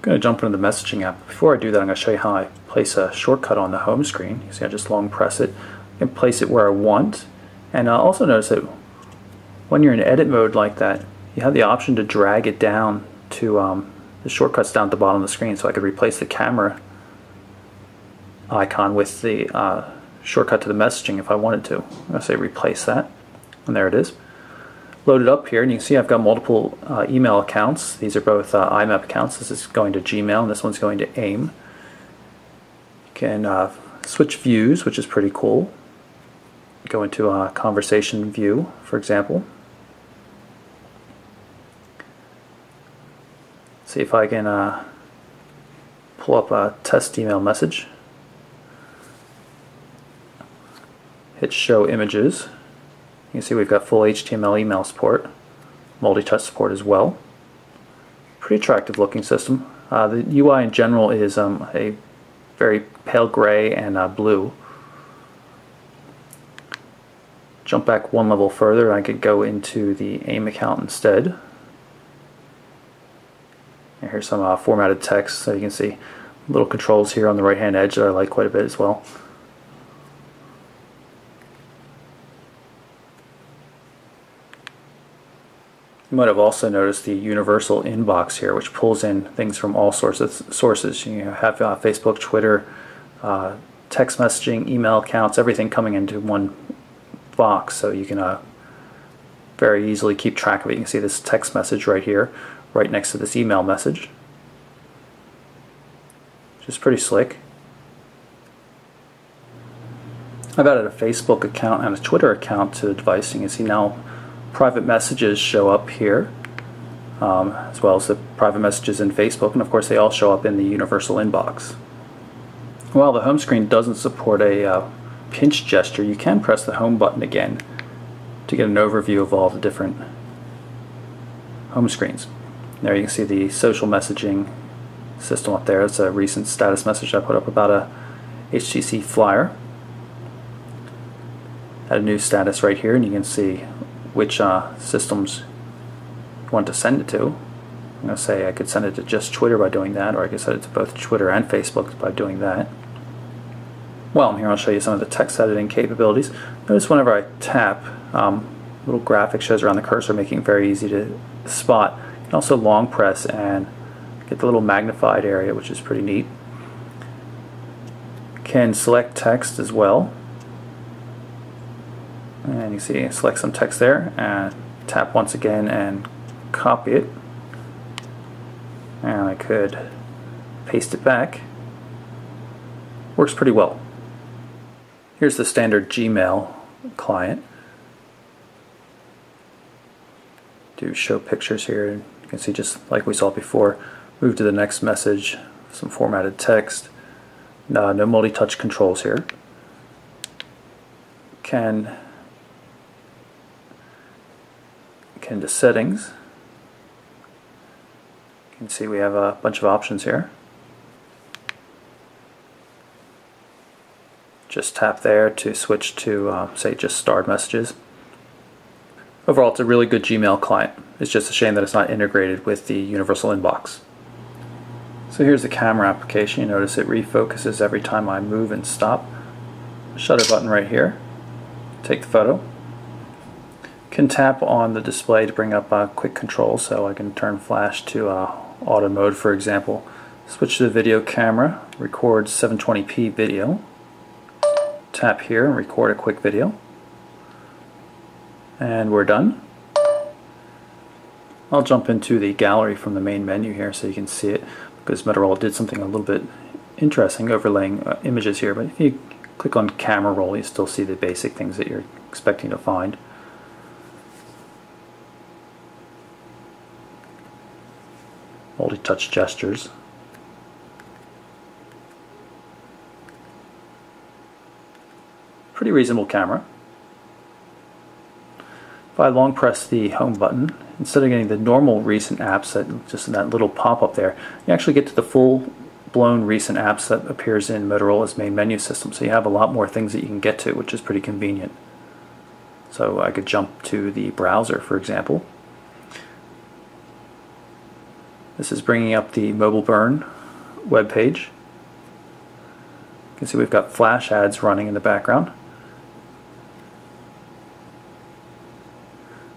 going to jump into the messaging app. Before I do that, I'm going to show you how I place a shortcut on the home screen. You see I just long press it and place it where I want. And also notice that when you're in edit mode like that, you have the option to drag it down to the shortcuts down at the bottom of the screen. So I could replace the camera icon with the shortcut to the messaging if I wanted to. I'm going to say replace that, and there it is. Load it up here, and you can see I've got multiple email accounts. These are both IMAP accounts. This is going to Gmail, and this one's going to AIM. You can switch views, which is pretty cool. Go into a conversation view, for example. See if I can pull up a test email message. Hit show images. You can see we've got full HTML email support, multi-touch support as well. Pretty attractive looking system. The UI in general is a very pale gray and blue. Jump back one level further, I could go into the AIM account instead. And here's some formatted text, so you can see little controls here on the right hand edge that I like quite a bit as well. You might have also noticed the universal inbox here, which pulls in things from all sorts of sources. You have Facebook, Twitter, text messaging, email accounts, everything coming into one box, so you can very easily keep track of it. You can see this text message right here, right next to this email message, which is pretty slick. I've added a Facebook account and a Twitter account to the device. You can see now private messages show up here, as well as the private messages in Facebook, and of course they all show up in the universal inbox. While the home screen doesn't support a pinch gesture, you can press the home button again to get an overview of all the different home screens. There you can see the social messaging system up there. It's a recent status message I put up about a HTC Flyer. Had a new status right here, and you can see which systems you want to send it to. I'm going to say I could send it to just Twitter by doing that, or I could send it to both Twitter and Facebook by doing that. While I'm here, I'll show you some of the text editing capabilities. Notice whenever I tap, little graphic shows around the cursor, making it very easy to spot. You can also long press and get the little magnified area, which is pretty neat. Can select text as well. And you see, select some text there, and tap once again and copy it. And I could paste it back. Works pretty well. Here's the standard Gmail client. Do show pictures here. You can see, just like we saw before, move to the next message, some formatted text. No multi-touch controls here. Can into settings. You can see we have a bunch of options here. Just tap there to switch to say just starred messages. Overall, it's a really good Gmail client. It's just a shame that it's not integrated with the universal inbox. So here's the camera application. You notice it refocuses every time I move and stop. Shutter button right here. Take the photo. Can tap on the display to bring up quick control, so I can turn flash to auto mode, for example. Switch to the video camera, record 720p video. Tap here and record a quick video. And we're done. I'll jump into the gallery from the main menu here so you can see it, because Motorola did something a little bit interesting, overlaying images here. But if you click on camera roll, you still see the basic things that you're expecting to find. Multi-touch gestures. Pretty reasonable camera. If I long press the home button, instead of getting the normal recent apps, just in that little pop-up there, you actually get to the full-blown recent apps that appears in Motorola's main menu system. So you have a lot more things that you can get to, which is pretty convenient. So I could jump to the browser, for example. This is bringing up the Mobile Burn web page. You can see we've got flash ads running in the background.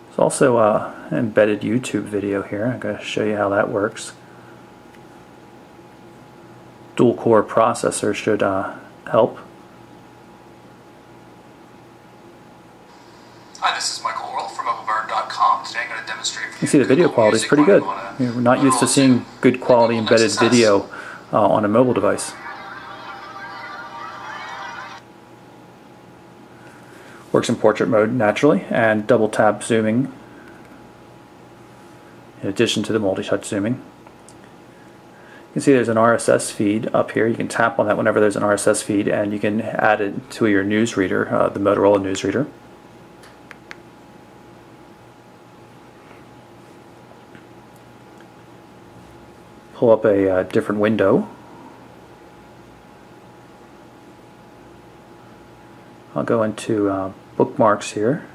There's also an embedded YouTube video here. I'm going to show you how that works. Dual core processor should help. Hi, this is from MobileBurn.com. Today I'm going to demonstrate for you. You see the video quality is pretty good. We're not used to seeing good quality embedded video on a mobile device. Works in portrait mode naturally, and double tap zooming in addition to the multi-touch zooming. You can see there's an RSS feed up here. You can tap on that whenever there's an RSS feed, and you can add it to your newsreader, the Motorola newsreader. Pull up a different window. I'll go into bookmarks here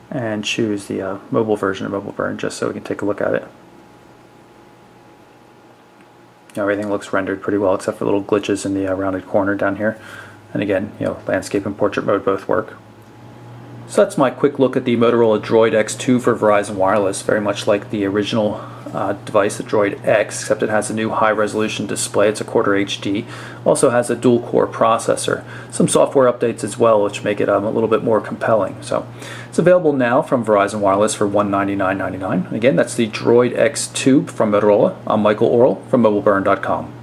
and choose the mobile version of Mobile Burn just so we can take a look at it. Everything looks rendered pretty well except for little glitches in the rounded corner down here. And again, landscape and portrait mode both work. So that's my quick look at the Motorola DROID X2 for Verizon Wireless, very much like the original device, the DROID X, except it has a new high-resolution display. It's a quarter HD. Also has a dual-core processor. Some software updates as well, which make it a little bit more compelling. So it's available now from Verizon Wireless for $199.99. Again, that's the DROID X2 from Motorola. I'm Michael Orrell from MobileBurn.com.